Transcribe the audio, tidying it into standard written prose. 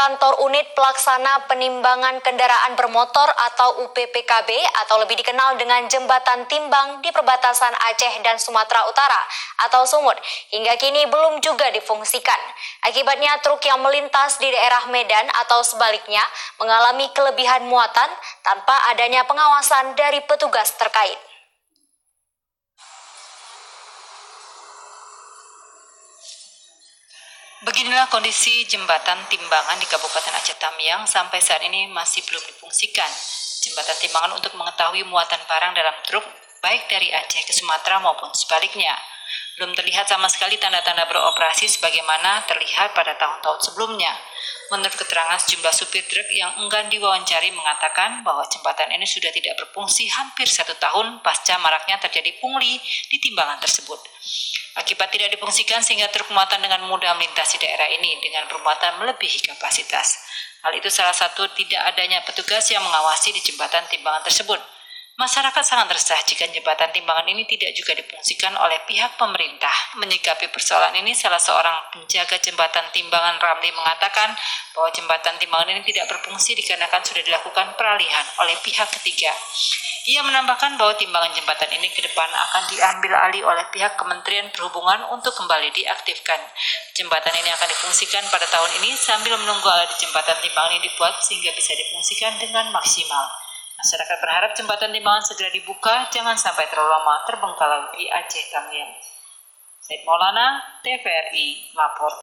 kantor Unit Pelaksana Penimbangan Kendaraan Bermotor atau UPPKB atau lebih dikenal dengan Jembatan Timbang di perbatasan Aceh dan Sumatera Utara atau Sumut hingga kini belum juga difungsikan. Akibatnya truk yang melintas di daerah Medan atau sebaliknya mengalami kelebihan muatan tanpa adanya pengawasan dari petugas terkait. Beginilah kondisi jembatan Timbangan di Kabupaten Aceh Tamiang sampai saat ini masih belum difungsikan. Jembatan Timbangan untuk mengetahui muatan barang dalam truk baik dari Aceh ke Sumatera maupun sebaliknya. Belum terlihat sama sekali tanda-tanda beroperasi sebagaimana terlihat pada tahun-tahun sebelumnya. Menurut keterangan sejumlah supir truk yang enggan diwawancari mengatakan bahwa jembatan ini sudah tidak berfungsi hampir 1 tahun pasca maraknya terjadi pungli di timbangan tersebut. Akibat tidak difungsikan sehingga truk muatan dengan mudah melintasi daerah ini dengan bermuatan melebihi kapasitas. Hal itu salah satu tidak adanya petugas yang mengawasi di jembatan timbangan tersebut. Masyarakat sangat resah jika jembatan timbangan ini tidak juga difungsikan oleh pihak pemerintah. Menyikapi persoalan ini, salah seorang penjaga jembatan timbangan Ramli mengatakan bahwa jembatan timbangan ini tidak berfungsi dikarenakan sudah dilakukan peralihan oleh pihak ketiga. Ia menambahkan bahwa timbangan jembatan ini ke depan akan diambil alih oleh pihak Kementerian Perhubungan untuk kembali diaktifkan. Jembatan ini akan difungsikan pada tahun ini sambil menunggu alat di jembatan timbangan ini dibuat sehingga bisa difungsikan dengan maksimal. Masyarakat berharap jembatan timbangan segera dibuka, jangan sampai terlalu lama terbengkalai di Aceh Tamiang. Said Maulana, TVRI, lapor.